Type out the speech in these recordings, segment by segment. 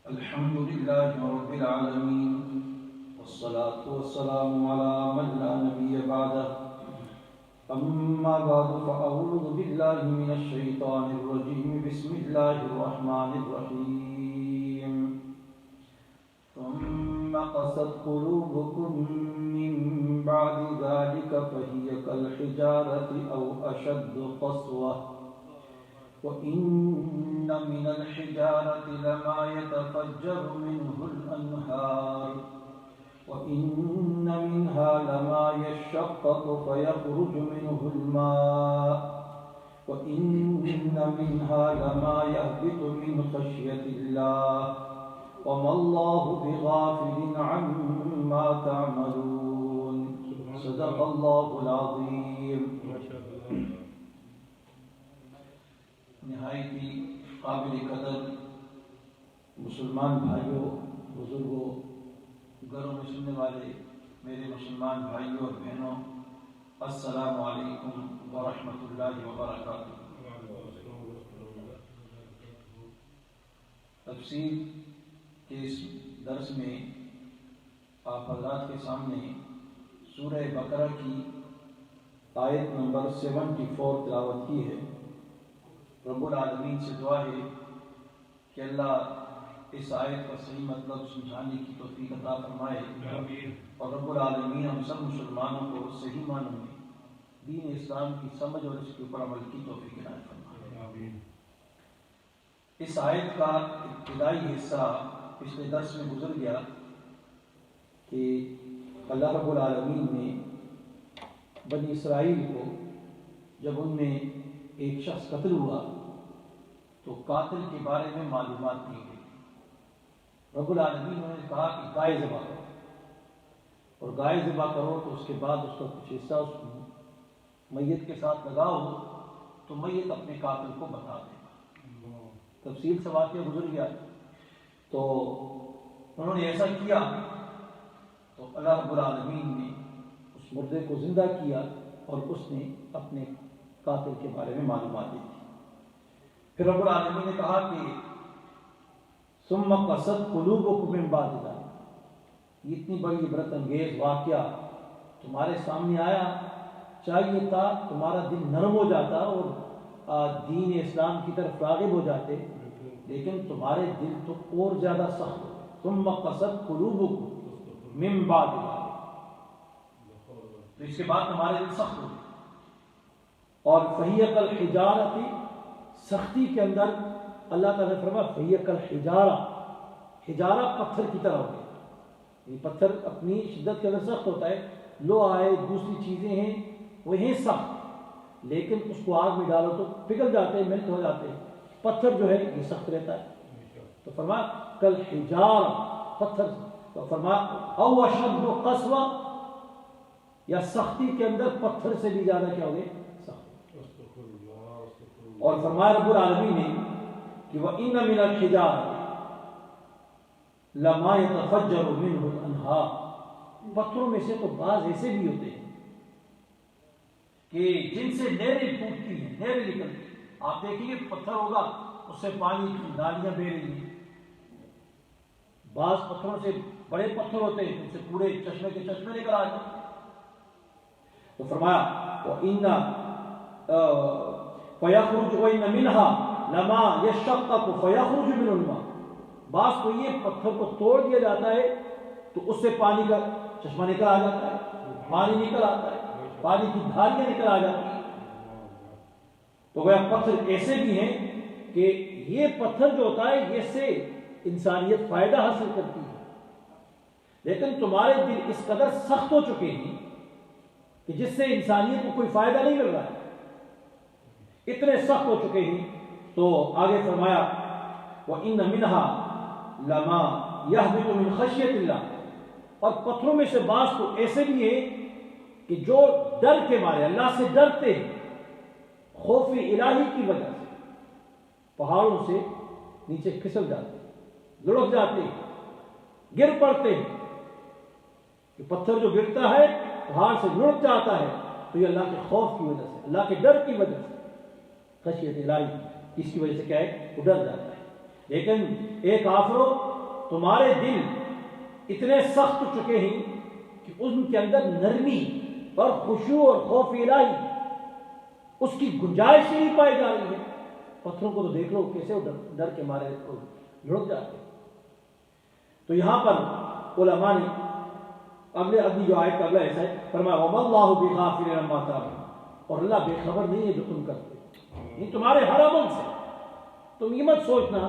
الحمد لله رب العالمين والصلاة والسلام على من لا نبي بعده أما بعد فأعوذ بالله من الشيطان الرجيم بسم الله الرحمن الرحيم ثم قست قلوبكم من بعد ذلك فهي كالحجارة أو أشد قسوة وإن من الحجارة لما يتفجر منه الأنهار وإن منها لما يشقق فيخرج منه الماء وإن منها لما يهبط من خشية الله وما الله بغافل عما تعملون صدق الله العظيم. نہایت ہی قابل قدر مسلمان بھائیوں، بزرگوں، گھروں میں سننے والے میرے مسلمان بھائیوں اور بہنوں، السلام علیکم ورحمۃ اللہ وبرکاتہ. تفسیر کے اس درس میں آپ حضرات کے سامنے سورہ بقرہ کی آیت نمبر 74 تلاوت کی ہے. رب العالمین سے دعا ہے کہ اللہ اس آیت کا صحیح مطلب سمجھانے کی توفیق عطا فرمائے اور رب العالمین ہم سب مسلمانوں کو صحیح معنوں میں دین اسلام کی سمجھ اور اس کے اوپر عمل کی توفیق عنایت فرمائے. اس آیت کا ابتدائی حصہ پچھلے درس میں گزر گیا کہ اللہ رب العالمین نے بنی اسرائیل کو جب ان میں ایک شخص قتل ہوا تو قاتل کے بارے میں معلومات دی گئی. رب العالمین نے کہا کہ گائے ذبح کرو، اور گائے ذبح کرو تو اس کے بعد اس کا کچھ حصہ اس میت کے ساتھ لگاؤ تو میت اپنے قاتل کو بتا دے گا. تفصیل سے واقعہ گزر گیا. تو انہوں نے ایسا کیا تو اللہ رب العالمین نے اس مردے کو زندہ کیا اور اس نے اپنے قاتل کے بارے میں معلومات دی تھی. پھر رب العالمین نے کہا کہ ثم قست قلوبکم من بعد ذلک، یہ اتنی بڑی عبرت انگیز واقعہ تمہارے سامنے آیا، چاہیے تھا تمہارا دل نرم ہو جاتا اور دین اسلام کی طرف راغب ہو جاتے، لیکن تمہارے دل تو اور زیادہ سخت ہو. ثم قست قلوبکم من بعد ذلک، تو اس کے بعد تمہارے دل سخت ہو. اور فہی کالحجارۃ، سختی کے اندر اللہ تعالیٰ نے فرمایا فہی کالحجارہ، حجارہ پتھر کی طرح ہو گیا. یہ پتھر اپنی شدت کے اندر سخت ہوتا ہے، لوہا ہے، دوسری چیزیں ہیں وہ ہیں سخت، لیکن اس کو آگ میں ڈالو تو پگھل جاتے ہیں، میلٹ ہو جاتے ہیں. پتھر جو ہے یہ سخت رہتا ہے. تو فرمایا کالحجارہ، پتھر. تو فرمایا او اشد قسوہ، یا سختی کے اندر پتھر سے بھی زیادہ کیا ہو گئے سخت. اور فرمایا رب العالمین نے کہ وَإِنَّ مِنَ الْحِجَارَةِ لَمَا يَتَفَجَّرُ مِنْهُ الْأَنْهَارُ، پتھروں میں سے تو بعض ایسے بھی ہوتے ہیں کہ جن سے نہریں پھوٹتی ہیں، نہریں نکلتی ہیں. آپ دیکھیں گے پتھر ہوگا اس سے پانی کی نالیاں بہہ رہی ہیں. بعض پتھروں سے بڑے پتھر ہوتے ہیں ان سے پورے چشمے کے چشمے نکل آ جاتے ہیں. تو فرمایا وَإِنَّ فَيَخْرُجُ وَإِنَّ مِنْهَا لَمَا يَشَّقَّقُ فَيَخْرُجُ مِنْهُ الْمَاءُ، بعض کو یہ پتھر کو توڑ دیا جاتا ہے تو اس سے پانی کا چشمہ نکل آ جاتا ہے، پانی نکل آتا ہے، پانی کی دھاریاں نکل آ جاتی ہیں. تو وہ پتھر ایسے بھی ہیں کہ یہ پتھر جو ہوتا ہے یہ سے انسانیت فائدہ حاصل کرتی ہے، لیکن تمہارے دل اس قدر سخت ہو چکے ہیں کہ جس سے انسانیت کو کوئی فائدہ نہیں مل رہا ہے، اتنے سخت ہو چکے ہیں. تو آگے فرمایا وَإِنَّ مِنْهَا لَمَا يَهْبِطُ مِنْ خَشْيَةِ اللَّهِ، اور پتھروں میں سے بعض تو ایسے بھی ہیں کہ جو ڈر کے مارے اللہ سے ڈرتے ہیں، خوف الہی کی وجہ سے پہاڑوں سے نیچے پھسل جاتے ہیں، لڑک جاتے ہیں، گر پڑتے ہیں. کہ پتھر جو گرتا ہے پہاڑ سے لڑک جاتا ہے تو یہ اللہ کے خوف کی وجہ سے، اللہ کے ڈر کی وجہ سے، خشیت الہی، اس کی وجہ سے کیا ہے وہ ڈر جاتا ہے. لیکن اے کافرو تمہارے دل اتنے سخت چکے ہیں کہ ان کے اندر نرمی اور خشوع اور خوف الہی اس کی گنجائش ہی نہیں پائی جا رہی ہے۔ پتھروں کو تو دیکھ لو کیسے وہ ڈر کے مارے لڑک جاتے ہیں۔ تو یہاں پر علماء نے اگلی جو آیت کا اگلا ایسا ہے فرمایا وَمَا اللَّهُ بِغَافِلٍ عَمَّا تَعْمَلُونَ، اور اللہ بے خبر نہیں ہے جو تم کرتے ہو، یہ تمہارے ہر عمل سے۔ تم یہ مت سوچنا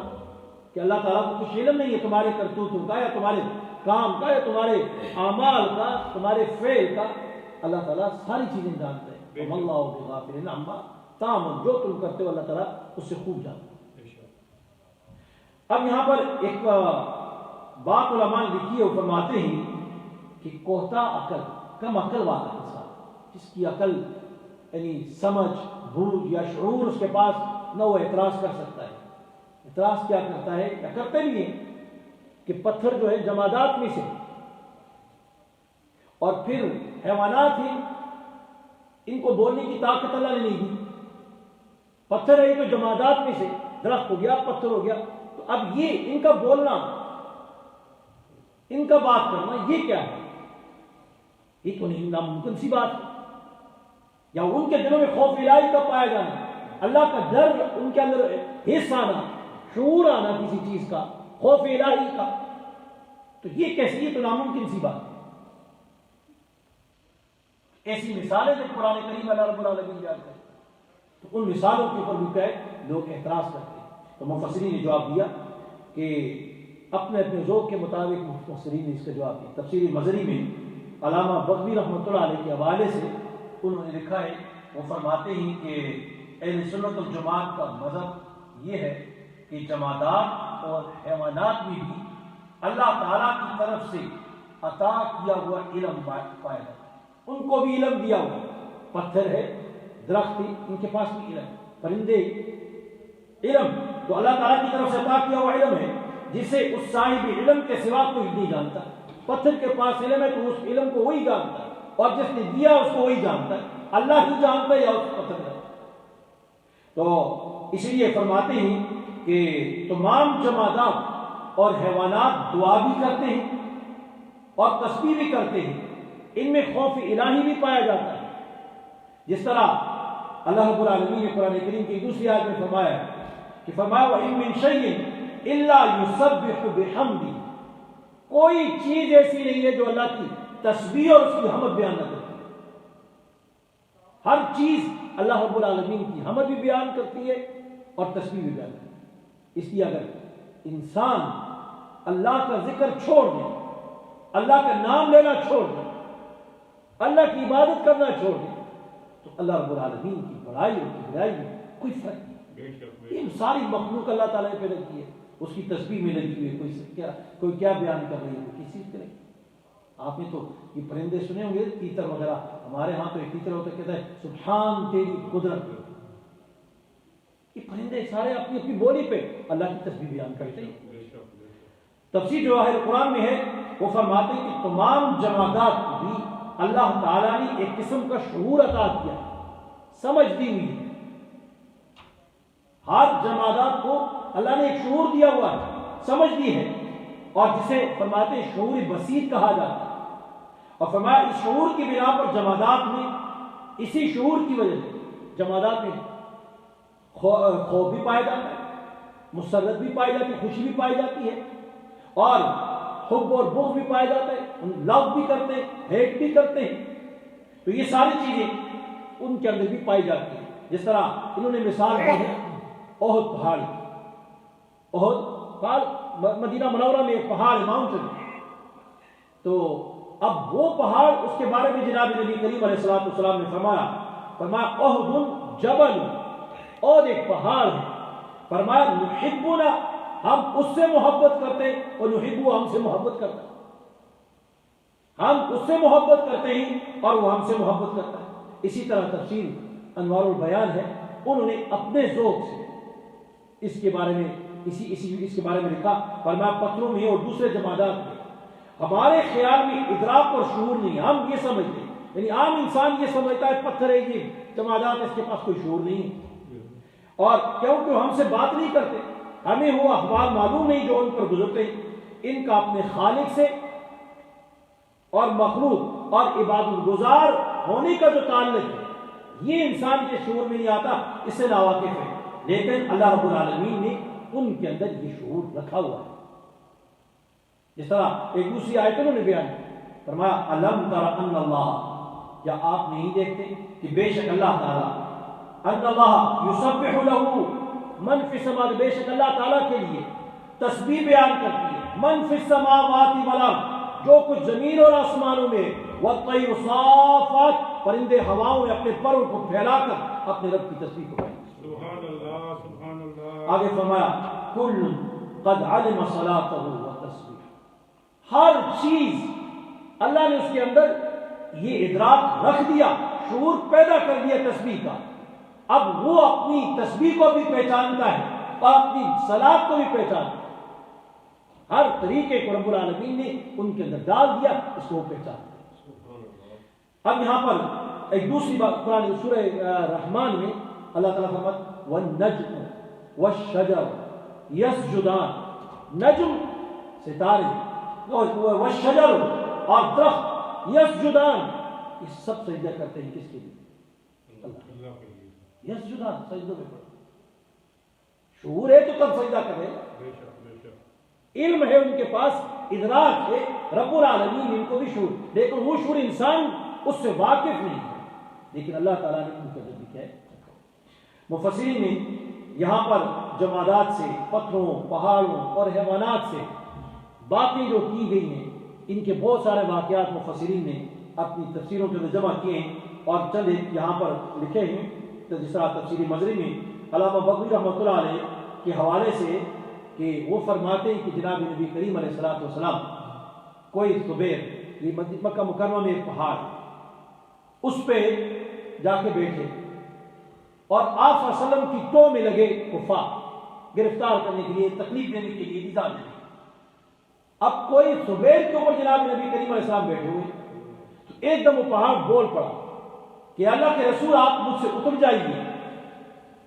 کہ اللہ تعالیٰ کو کچھ علم نہیں ہے تمہارے کرتوتوں کا یا تمہارے کام کا یا تمہارے اعمال کا، تمہارے فعل کا۔ اللہ تعالیٰ ساری چیزیں جانتا ہے۔ وَمَا اللَّهُ بِغَافِلٍ عَمَّا تَعْمَلُونَ، جو تم کرتے ہو اللہ تعالیٰ اس سے خوب جانتا ہے۔ اب یہاں پر ایک بات علماء نے لکھی ہے، وہ فرماتے ہیں کہ کوہتا عقل، کم عقل والا انسان جس کی عقل یعنی سمجھ بوجھ یا شعور اس کے پاس نہ، وہ اعتراض کر سکتا ہے۔ اعتراض کیا کرتا ہے یا کرتے بھی ہیں کہ پتھر جو ہے جمادات میں سے، اور پھر حیوانات ہیں، ان کو بولنے کی طاقت اللہ نے نہیں دی۔ پتھر ہے تو جمادات میں سے، درخت ہو گیا پتھر ہو گیا، تو اب یہ ان کا بولنا، ان کا بات کرنا یہ کیا ہے؟ یہ تو نہیں ناممکن سی بات ہے۔ یا ان کے دلوں میں خوف الہی کا پایا جانا، اللہ کا ڈر ان کے اندر حس آنا، شعور آنا کسی چیز کا، خوف الہی کا، تو یہ کیسی؟ یہ تو ناممکن سی بات ہے۔ ایسی مثالیں جب قرآن کریم اللہ رب العالمین بیان کرے تو ان مثالوں کے اوپر بھی کیا ہے لوگ اعتراض کرتے ہیں۔ تو مفسرین نے جواب دیا کہ اپنے اپنے ذوق کے مطابق مفسرین نے اس کا جواب دیا۔ تفسیر مظہری میں علامہ بغوی رحمۃ اللہ علیہ کے حوالے سے انہوں نے لکھا ہے، وہ فرماتے ہیں کہ اہل سنت والجماعت کا مذہب یہ ہے کہ جمادات اور حیوانات میں بھی اللہ تعالیٰ کی طرف سے عطا کیا ہوا علم پایا جاتا ہے۔ ان کو بھی علم دیا ہوا، پتھر ہے، درخت ہے، ان کے پاس بھی علم، پرندے علم، تو اللہ تعالیٰ کی طرف سے عطا کیا ہوا علم ہے جسے اس صاحب علم کے سوا کوئی نہیں جانتا۔ پتھر کے پاس علم ہے تو اس علم کو وہی جانتا ہے، اور جس نے دیا اس کو وہی جانتا ہے، اللہ ہی جانتا ہے یا اس پتھر جانتا ہے۔ تو اس لیے فرماتے ہیں کہ تمام جمادات اور حیوانات دعا بھی کرتے ہیں اور تسبیح بھی کرتے ہیں، ان میں خوف الہی بھی پایا جاتا ہے۔ جس طرح اللہ رب العالمین نے قرآن کریم کی دوسری آیت میں فرمایا کہ فرمایا وَإِن مِّن شَيْءٍ إِلَّا يُسَبِّحُ بِحَمْدِهِ، کوئی چیز ایسی نہیں ہے جو اللہ کی تسبیح اور اس کی حمد بیان نہ کرتی۔ ہر چیز اللہ رب العالمین کی حمد بھی بیان کرتی ہے اور تسبیح بھی بیان کرتی ہے۔ اس لیے اگر انسان اللہ کا ذکر چھوڑ دے، اللہ کا نام لینا چھوڑ دے، اللہ کی عبادت کرنا چھوڑ دے، تو اللہ رب العالمین کی بڑائی اور کبریائی میں کوئی فرق نہیں۔ یہ ساری مخلوق اللہ تعالیٰ نے پیدا کی ہے، اس کی تسبیح میں لگی ہوئی ہے، کوئی کیا بیان کر رہی ہے، کوئی کسی طرح۔ آپ نے تو یہ پرندے سنے ہوں گے، تیتر وغیرہ، ہمارے ہاں تو ایک تیتر ہوتا ہے کہتا ہے سبحان تیری قدرت۔ یہ پرندے سارے اپنی اپنی بولی پہ اللہ کی تسبیح بیان کرتے ہیں۔ تفسیر جواہر قرآن میں ہے، وہ فرماتے ہیں کہ تمام جمادات کو بھی اللہ تعالیٰ نے ایک قسم کا شعور عطا کیا، سمجھ دی ہوئی ہے۔ ہر جمادات کو اللہ نے ایک شعور دیا ہوا ہے، سمجھ دی ہے، اور جسے فرماتے ہیں شعور بسیط کہا جاتا ہے۔ اور فرمایا اس شعور کی بنا پر جمادات میں، اسی شعور کی وجہ سے جمادات میں خوف بھی پایا جاتا ہے، مسرت بھی پائی جاتی ہے، خوشی بھی پائی جاتی ہے، اور حب اور بغض بھی پایا جاتا ہے، لو بھی کرتے ہیں، ہیٹ بھی کرتے ہیں۔ تو یہ ساری چیزیں ان کے اندر بھی پائی جاتی ہیں۔ جس طرح انہوں نے مثال دی ہے احد پہاڑ، احد پہاڑ مدینہ منورہ میں ایک پہاڑ ماؤنٹن، تو اب وہ پہاڑ، اس کے بارے میں جناب نبی کریم علیہ السلام نے فرمایا احد جبل، اور ایک پہاڑ ہے، فرمایا نحبنا، ہم اس سے محبت کرتے ہیں اور نحبو، ہم سے محبت کرتا ہے۔ ہم اس سے محبت کرتے ہیں اور وہ ہم سے محبت کرتا ہے۔ اسی طرح تفسیر انوار البیان ہے، انہوں نے اپنے ذوق سے اس کے بارے میں اس کے بارے میں لکھا، فرمایا پتھروں میں اور دوسرے جمادات میں ہمارے خیال میں ادراک اور شعور نہیں، ہم یہ سمجھتے ہیں، یعنی عام انسان یہ سمجھتا ہے پتھر ہے، یہ جمادات، اس کے پاس کوئی شعور نہیں، اور کیونکہ ہم سے بات نہیں کرتے، ہمیں وہ اخبار معلوم نہیں جو ان پر گزرتے ہیں، ان کا اپنے خالق سے اور مخلوق اور عبادت گزار ہونے کا جو تعلق ہے یہ انسان کے شعور میں نہیں آتا، اس سے ناواقف ہے، لیکن اللہ رب العالمین نے ان کے اندر یہ شعور رکھا ہوا ہے۔ جس طرح ایک دوسری آیت انہوں نے بیان فرمایا الم تر ان اللہ، کیا آپ نہیں دیکھتے کہ بے شک اللہ تعالیٰ، ان اللہ یسبح له من فی السماوات، بے شک اللہ تعالیٰ کے لیے تسبیح بیان کرتی ہے من فی السماوات والارض، جو کچھ زمین اور آسمانوں میں، والطیر صافات، پرندے ہواؤں میں اپنے پروں کو پھیلا کر اپنے رب کی تسبیح کو بیان، سبحان اللہ سبحان اللہ۔ آگے فرمایا کل قد علم صلاته وتسبیح، ہر چیز اللہ نے اس کے اندر یہ ادراک رکھ دیا، شعور پیدا کر دیا تسبیح کا، اب وہ اپنی تسبیح کو بھی پہچانتا ہے اور اپنی صلاۃ کو بھی پہچانتا ہے، ہر طریقے کو رب العالمین نے ان کے اندر ڈال دیا، اس کو وہ پہچانتا ہے۔ اب یہاں پر ایک دوسری بات قرآن سورہ رحمان میں اللہ تعالیٰ فرماتا والنجم والشجر یسجدان، نجم ستارے، والشجر اور درخت، یسجدان یہ سب سجدہ کرتے ہیں، کس کے لیے؟ اللہ کے لیے۔ یسجدان سجدوں میں پڑھو، شعور ہے تو تب سجدہ کرے، علم ہے ان کے پاس، ادراک ہے، رب العالمین ان کو بھی شعور، لیکن وہ شعور انسان اس سے واقف نہیں ہے، لیکن اللہ تعالیٰ نے ان کو بھی کیا ہے۔ مفسرین نے یہاں پر جمادات سے، پتھروں، پہاڑوں اور حیوانات سے باتیں جو کی گئی ہیں، ان کے بہت سارے واقعات مفسرین نے اپنی تفسیروں کے اندر جمع کیے ہیں، اور چند ایک یہاں پر لکھے ہیں، تو جس طرح تفسیر مظہری میں علامہ بغوی رحمۃ اللہ علیہ کے حوالے سے کہ وہ فرماتے ہیں کہ جناب نبی کریم علیہ الصلوۃ والسلام کوئی صبح یہ مکہ مکرمہ میں ایک پہاڑ، اس پہ جا کے بیٹھے اور آپ صلی اللہ علیہ وسلم کی ٹو میں لگے کفار، گرفتار کرنے کے لیے، تکلیف دینے کے لیے، ایذا دینے کے لیے۔ اب کوئی صبح کے اوپر جناب نبی کریم علیہ السلام بیٹھے ہوئے، تو ایک دم وہ پہاڑ بول پڑا کہ اللہ کے رسول آپ مجھ سے اتر جائیے،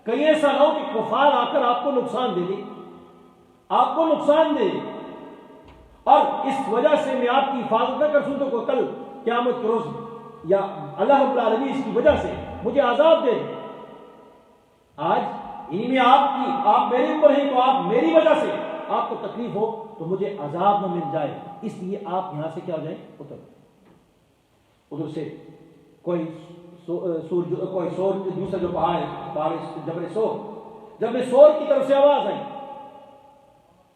کہیں ایسا نہ ہو کہ کفار آ کر آپ کو نقصان دے دے، آپ کو نقصان دے، اور اس وجہ سے میں آپ کی حفاظت نہ کر سکوں تو کل قیامت کے روز یا اللہ رب العالمین اس کی وجہ سے مجھے عذاب دے۔ آج انہی میں آپ میرے اوپر ہیں تو آپ میری وجہ سے آپ کو تکلیف ہو تو مجھے عذاب نہ مل جائے، اس لیے آپ یہاں سے کیا ہو جائیں، ادھر سے کوئی سور دوسرا جو پہاڑ ہے جبل سور کی طرف سے آواز آئی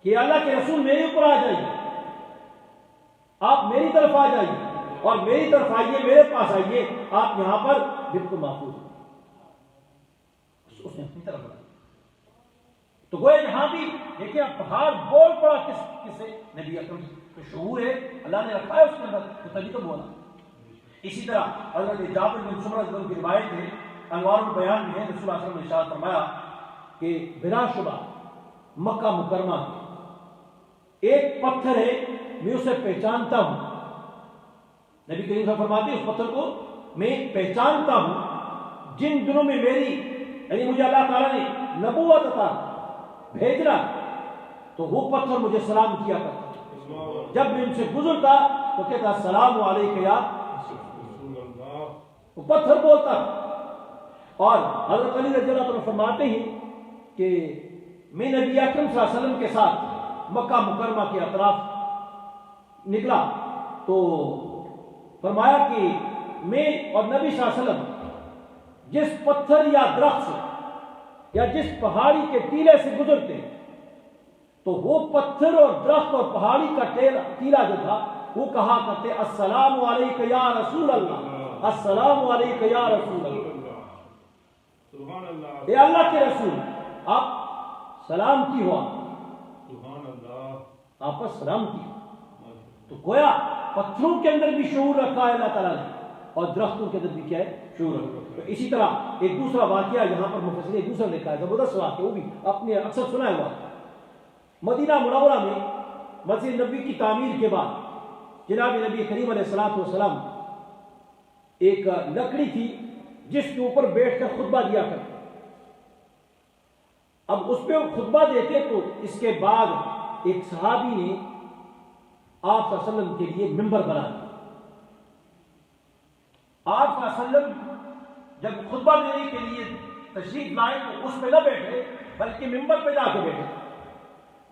کہ اللہ کے رسول میرے اوپر آ جائیے، آپ میری طرف آ جائیے اور میری طرف آئیے، میرے پاس آئیے، آپ یہاں پر بالکل محفوظ ہیں۔ اس نے اپنی طرف بڑھا، تو گویا یہاں بھی دیکھیں آپ پہاڑ بول پڑا، کس سے؟ نبی اکرم تو شعور ہے، اللہ نے رکھا ہے اس کے اندر، تو تبھی تو بولا۔ اسی طرح حضرت جابر بن سمرہ رضی اللہ عنہ کی روایت ہے، انوار البیان میں ہے، رسول اللہ صلی اللہ علیہ وسلم نے ارشاد فرمایا کہ بلا شبہ مکہ مکرمہ ایک پتھر ہے، میں اسے پہچانتا ہوں، نبی کریم صلی اللہ علیہ وسلم فرماتے ہیں اس پتھر کو میں پہچانتا ہوں، جن دنوں میں میری یعنی مجھے اللہ تعالیٰ نے نبوت عطا بھیجنا تو وہ پتھر مجھے سلام کیا کرتا، جب میں ان سے گزرتا تو کہتا السلام علیکم یا رسول اللہ، وہ پتھر بولتا۔ اور حضرت علی رضی اللہ عنہ فرماتے ہیں کہ میں نبی اکرم صلی اللہ علیہ وسلم کے ساتھ مکہ مکرمہ کے اطراف نکلا تو فرمایا کہ میں اور نبی صلی اللہ علیہ وسلم جس پتھر یا درخت سے یا جس پہاڑی کے ٹیلے سے گزرتے تو وہ پتھر اور درخت اور پہاڑی کا ٹیلا جو تھا وہ کہا کرتے السلام علیکم یا رسول اللہ، السلام علیکم یا رسول اللہ، اے اللہ کے رسول آپ سلام کی ہوا، آپ پر سلام کی۔ تو گویا پتھروں کے اندر بھی شعور رکھا ہے اللہ تعالیٰ نے، اور درختوں کے اندر بھی کیا ہے، شعور رکھا۔ تو اسی طرح ایک دوسرا واقعہ یہاں پر مفسرین ایک دوسرا لکھا ہے، زبردست واقعہ، وہ بھی آپ نے اکثر سنا ہوا، مدینہ منورہ میں مسجد نبوی کی تعمیر کے بعد جناب نبی کریم علیہ الصلوۃ والسلام ایک لکڑی تھی جس کے اوپر بیٹھ کر خطبہ دیا کرتے، اب اس پہ وہ خطبہ دیتے تو اس کے بعد ایک صحابی نے آپ صلی اللہ علیہ وسلم کے لیے ممبر بنا دیا. آپ صلی اللہ علیہ وسلم جب خطبہ دینے کے لیے تشریف لائے تو اس پہ نہ بیٹھے بلکہ ممبر پہ جا کے بیٹھے.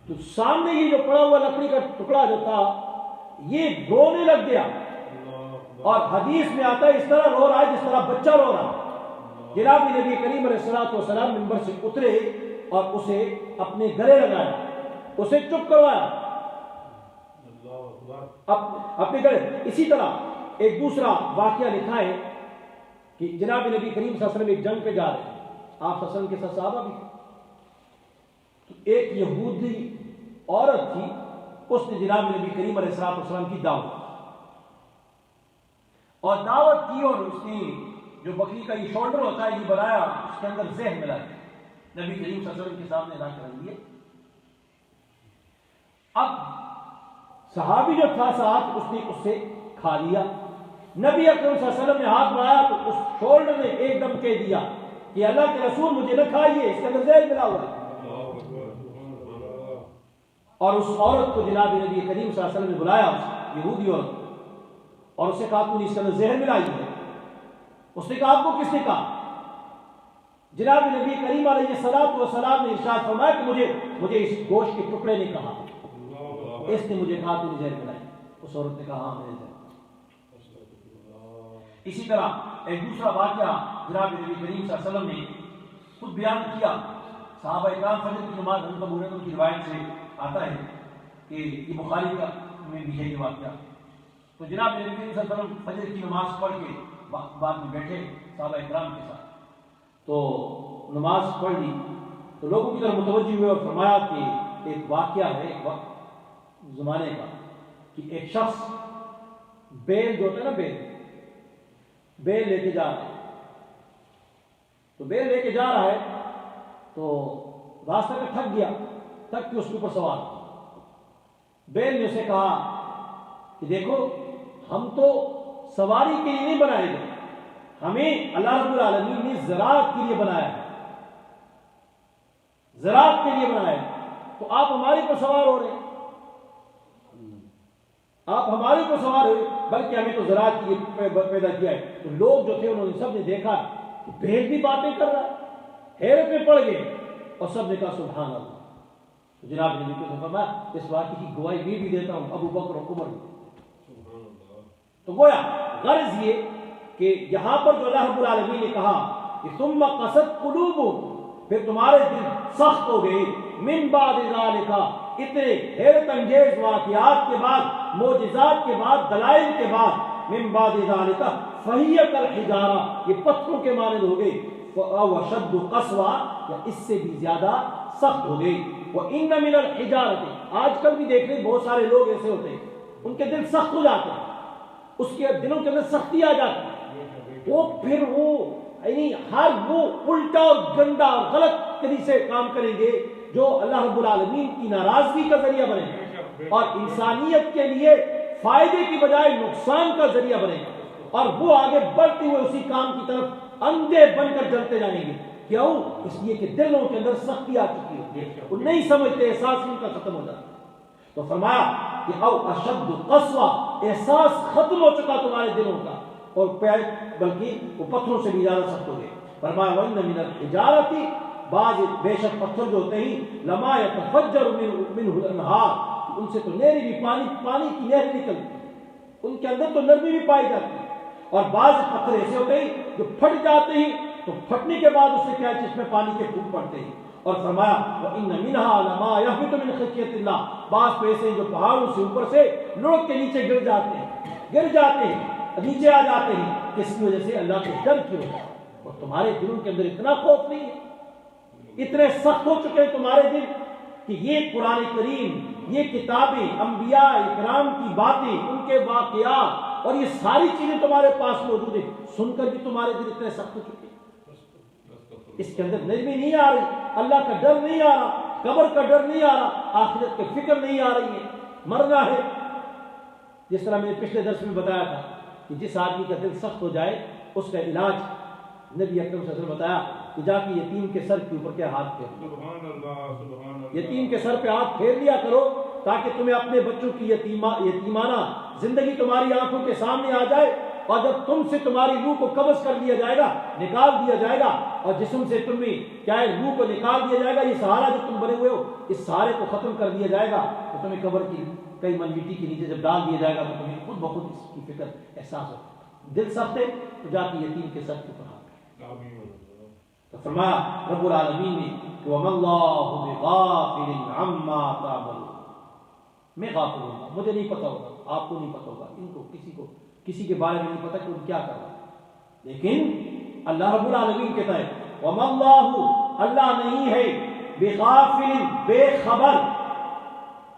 تو سامنے یہ جو پڑا ہوا لکڑی کا ٹکڑا جو تھا یہ رونے لگ گیا, اور حدیث میں آتا ہے اس طرح رو رہا ہے جس طرح بچہ رو رہا. جناب نبی کریم علیہ الصلوۃ والسلام ممبر سے اترے اور اسے اپنے گلے لگایا, اسے چپ کروایا اپنے گلے. اسی طرح ایک دوسرا واقعہ لکھا ہے کہ جناب نبی کریم صلی اللہ علیہ وسلم ایک جنگ پہ جا رہے ہیں, آپ صلی اللہ علیہ وسلم کے ساتھ صحابہ بھی تھے. تو ایک یہودی عورت تھی, اس نے جناب نبی کریم علیہ السلام کی دعوت کی, اور اس نے جو بکری کا یہ شولڈر ہوتا ہے یہ بنایا, اس کے اندر زہر ملا کے نبی کریم صلی اللہ علیہ وسلم کے سامنے لا کر رکھ دیے. اب صحابی جو تھا ساتھ اس نے اس سے کھا لیا. نبی اکرم صلی اللہ علیہ وسلم نے ہاتھ بڑھایا تو اس شولڈر نے ایک دم کہہ دیا کہ اللہ کے رسول مجھے نہ کھائیے, اس کے اندر زہر ملا ہوا ہے. اور اس عورت کو جناب نبی کریم صلی اللہ علیہ وسلم نے بلایا, اس یہودی عورت, اور اس سے کہا تو نے اس کے اندر زہر ملائی ہے. اس نے کہا آپ کو کس نے کہا؟ جناب نبی کریم علیہ الصلوۃ والسلام نے ارشاد فرمایا کہ مجھے اس گوشت کے ٹکڑے نے کہا, اس نے مجھے کہا تو نے زہر ملائی. اس عورت نے کہا ہاں میں نے زہر. اسی طرح ایک دوسرا واقعہ جناب نبی کریم صلی اللہ علیہ وسلم نے خود بیان کیا. صحابہ اکرام فجر کی نماز حضرت ابو ہریرہ کی روایت سے آتا ہے کہ یہ بخاری کا میں بھی ہے یہ واقعہ. تو جناب نبی کریم صلی اللہ علیہ وسلم فجر کی نماز پڑھ کے بعد میں بیٹھے صحابہ اکرام کے ساتھ, تو نماز پڑھ لی تو لوگوں کی طرف متوجہ ہوئے اور فرمایا کہ ایک واقعہ ہے ایک وقت زمانے کا کہ ایک شخص بیل جو ہوتا ہے نا بیل لے کے جا رہا ہے. تو بیل لے کے جا رہا ہے تو راستہ میں تھک گیا, تھک کے اس کے اوپر سوار. بیل نے اسے کہا کہ دیکھو ہم تو سواری کے لیے نہیں بنائے گئے, ہمیں اللہ رب العالمین نے زراعت کے لیے بنایا ہے, زراعت کے لیے بنایا ہے, تو آپ ہمارے پر سوار ہو رہے ہیں, آپ ہمارے پر سوار ہوئے, بلکہ ہمیں تو زراعت کے لیے پیدا کیا ہے. تو لوگ جو تھے انہوں نے سب نے دیکھا کہ بیل بھی باتیں کر رہا ہے, حیرت میں پڑ گئے اور سب نے کہا سبحان اللہ. تو جناب نے فرمایا اس واقعے کی گواہی میں بھی دیتا ہوں, ابو بکر اور عمر بھی. تو گویا غرض یہ کہ یہاں پر جو اللہ رب العالمین نے کہا کہ ثم قست قلوبہم, پھر تمہارے دل سخت ہو گئے, من بعد ذالک, اتنے حیرت انگیز واقعات کے بعد, معجزات کے بعد, دلائل کے بعد, من بعد ذالک فہی کالحجارہ, یہ پتھروں کے مانند ہو گئے, واشد قسوہ, یا اس سے بھی زیادہ سخت ہو گئی. وان من الحجارۃ, آج کل بھی دیکھ رہے بہت سارے لوگ ایسے ہوتے ہیں ان کے دل سخت ہو جاتے ہیں, اس کے دلوں کے اندر سختی آ جاتی ہے, وہ پھر وہ یعنی ہر وہ الٹا اور گندا اور غلط طریقے سے کام کریں گے جو اللہ رب العالمین کی ناراضگی کا ذریعہ بنے گا اور انسانیت کے لیے فائدے کی بجائے نقصان کا ذریعہ بنے گا, اور وہ آگے بڑھتے ہوئے اسی کام کی طرف اندھے بن کر چلتے جائیں گے. کیوں؟ اس لیے کہ دلوں کے اندر سختی آ چکی ہوتی ہے, وہ نہیں سمجھتے, احساس ان کا ختم ہو جاتا ہے. تو فرمایا کہ او اشد قسوہ, احساس ختم ہو چکا تمہارے دلوں کا, اور بلکہ وہ پتھروں سے بھی زیادہ سخت ہو گئے. فرمایا وَإِنَّ مِنَ الْحِجَارَةِ, بعض بے شک پتھر جو ہوتے ہیں, لَمَا يَتَفَجَّرُ مِنْهُ الْأَنْهَارُ, ان سے تو نہریں بھی پانی کی نہر نکلتی, ان کے اندر تو نرمی بھی پائی جاتی ہے. اور بعض پتھر ایسے ہوتے ہیں جو پھٹ جاتے ہیں, تو پھٹنے کے بعد اس سے کیا ہے, جس میں پانی کے پھوٹ پڑتے ہیں. اور فرمایا وَإِنَّ مِنْهَا لَمَا يَهْبِطُ مِنْ خَشْيَةِ اللَّهِ, بعض تو ایسے ہیں جو پہاڑوں سے اوپر سے لڑک کے نیچے گر جاتے ہیں, نیچے آ جاتے ہیں, اس کی وجہ سے اللہ کے ڈر کی وجہ. اور تمہارے دلوں کے اندر اتنا خوف نہیں ہے, اتنے سخت ہو چکے ہیں تمہارے دل کہ یہ قرآن کریم, یہ کتابیں, انبیاء اکرام کی باتیں, ان کے واقعات اور یہ ساری چیزیں تمہارے پاس موجود ہیں, سن کر بھی تمہارے دل اتنے سخت ہو چکے ہیں, اس کے اندر نرمی نہیں آ رہی, اللہ کا ڈر نہیں آ رہا, قبر کا ڈر نہیں آ رہا, آخرت کی فکر نہیں آ رہی ہے, مرنا ہے. جس طرح میں نے پچھلے درس میں بتایا تھا کہ جس آدمی کا دل سخت ہو جائے اس کا علاج نبی اکرم صلی اللہ علیہ وسلم بتایا کہ جا کے یتیم کے سر کے اوپر کیا ہاتھ پھیر دو۔ سبحان اللہ سبحان اللہ۔ یتیم کے سر پہ ہاتھ پھیر لیا کرو تاکہ تمہیں اپنے بچوں کی یتیمانہ زندگی تمہاری آنکھوں کے سامنے آ جائے، اور جب تم سے تمہاری روح کو قبض کر لیا جائے گا، نکال دیا جائے گا، اور جسم سے تمہیں کیا ہے روح کو نکال دیا جائے گا، یہ سہارا جو تم بنے ہوئے ہو اس سہارے کو ختم کر دیا جائے گا، تو تمہیں قبر کی کئی منگیٹی کے نیچے جب ڈال دیا جائے گا تو تمہیں خود بخود اس کی فکر احساس ہوگا۔ دل سخت ہے تو جا کے یتیم کے سر کے اوپر ہاتھ۔ تو فرمایا رب العالمین نے کہ وَمَا اللَّهُ بِغَافِلٍ عَمَّا تَعْمَلُونَ، میں غافل ہوں، مجھے نہیں پتہ ہوگا، آپ کو نہیں پتہ ہوگا، ان کو کسی کے بارے میں نہیں پتہ کہ وہ کیا کر رہا ہے، لیکن اللہ رب العالمین کہتا ہے وَمَا اللَّهُ، اللہ نہیں ہے بِغَافِلٍ، بے خبر،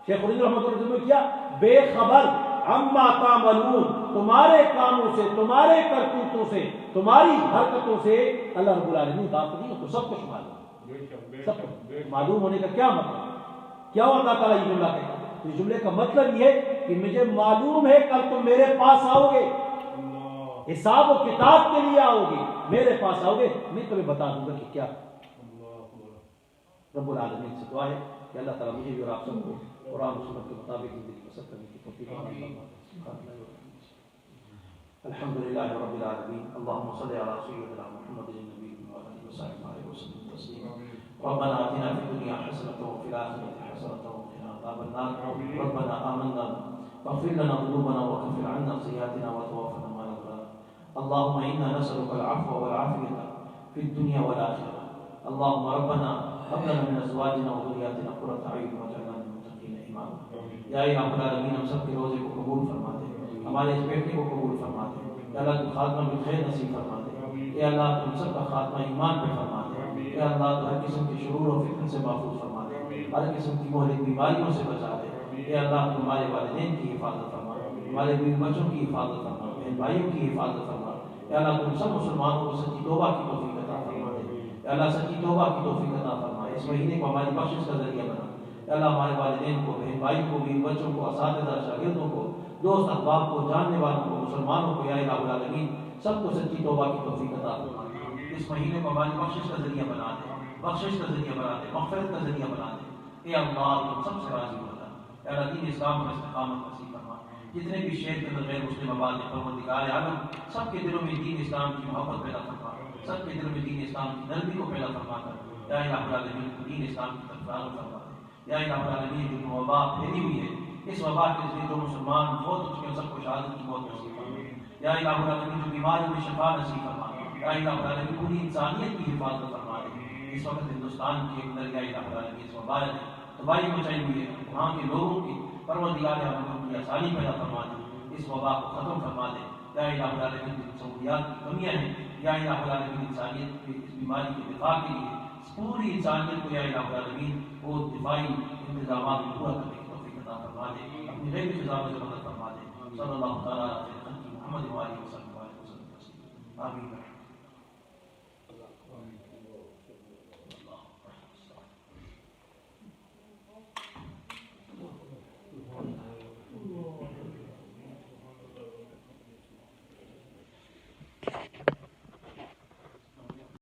شیخ الہند رحمۃ اللہ علیہ نے کیا بے خبر، عما تعملون، تمہارے کاموں سے، تمہارے کرتوتوں سے، تمہاری حرکتوں سے اللہ رب العالمین غافل نہیں ہے، تو سب کچھ معلوم، سب کچھ معلوم ہونے کا کیا مطلب؟ کیا اللہ تعالیٰ یہ جملہ کہتا ہے؟ تو اس جملے کا مطلب یہ ہے کہ مجھے معلوم ہے کل تم میرے پاس آؤ گے، حساب و کتاب کے لیے آؤ گے، میرے پاس آؤ گے، میں تمہیں بتا دوں گا کہ کیا۔ رب العالمین سے دعا ہے کہ اللہ تعالیٰ مجھے بھی اور آپ سب کو قرآن و سنت کے مطابق زندگی بسر کرنے کی توفیق عطا فرمائے۔ الحمدللہ رب العالمین، اللہم صلی علی سیدنا محمد النبی وعلیہ وسلم تسلیما۔ ربنا آتنا فی الدنیا حسنۃ وفی الآخرۃ حسنۃ وقنا عذاب النار۔ ربنا آمنا فاغفر لنا ذنوبنا وكفر عنا سيئاتنا وتوفنا مع الأبرار۔ اللهم إنا نسألك العفو والعافية في الدنيا والآخرة۔ اللهم ربنا هب لنا من أزواجنا وذرياتنا قرة أعين واجعلنا للمتقين إماما۔ یا الہ العالمین، ہم سب کے روزے کو قبول فرما دے، ہمارے اس بیٹے کو قبول فرما دے، یا اللہ تو خاتمہ بالخیر نصیب فرما دے، یا اللہ تم سب کا خاتمہ ایمان پہ فرما دے، یا اللہ تو ہر قسم کے شرور و فتن سے محفوظ فرما دے، ہر قسم کی مہلک بیماریوں سے بچا دے، یا اللہ تو ہمارے والدین کی حفاظت فرما، ہمارے بیوی بچوں کی حفاظت فرما، بہن بھائیوں کی حفاظت فرما، یا اللہ تم سب مسلمانوں کو سچی توبہ کی توفیق عطا فرما دے، یا اللہ سچی توبہ کی توفیق عطا فرما، اس مہینے کو ہماری بخشش کا ذریعہ بنا، یا اللہ ہمارے والدین کو، بہن بھائی کو، بیوی بچوں کو، اساتذہ شاگردوں کو، دوست احباب کو، جاننے والوں کو، مسلمانوں کو، یا الہ العالمین سب کو سچی توبہ کی توفیق عطا فرما۔ اس مہینے کو ہماری بخشش کا ذریعہ بنا دے، بخشش کا ذریعہ بنا دے، مغفرت کا ذریعہ بنا دے، اے اللہ تم سب سے راضی ہو جا، یا اللہ دین اسلام پر استقامت نصیب فرما۔ جتنے بھی شہر کے اندر غیر مسلم آباد ہیں، پروردگار عالم سب کے دلوں میں دین اسلام کی محبت پیدا فرما، سب کے دلوں میں دین اسلام کی نرمی کو پیدا فرما کر یا الہ العالمین دین اسلام کی طرف راغب فرما دے، یا الہ العالمین جو وبا پھیلی ہوئی ہے، اس وبا کے ذریعے جو مسلمان فوت ہو چکے ہیں سب کو شہادت کی موت نصیب فرما، یا الہ العالمین جو بیماریوں میں شفا نصیب فرما، یا الہ العالمین پوری انسانیت کی حفاظت فرما دے۔ اس وقت ہندوستان کے اندر یا الہ العالمین اس وبا نے تباہی مچائی ہوئی ہے، وہاں کے لوگوں کی پروردگار عالم کی آسانی پیدا فرما دے، اس وبا کو ختم فرما دے، یا الہ العالمین کی سہولیات کی کمیاں ہیں، یا الہ العالمین انسانیت کی اس بیماری کے دفاع کے لیے پوری انسانیت کو یا الہ العالمین وہ دفاعی انتظامات کو پورا کرنے کی توفیق عطا فرما دے، اپنی غیبی خزانوں سے مدد فرما دے۔ صلی اللہ تعالیٰ علیہ محمد وآلہ وسلم آمین۔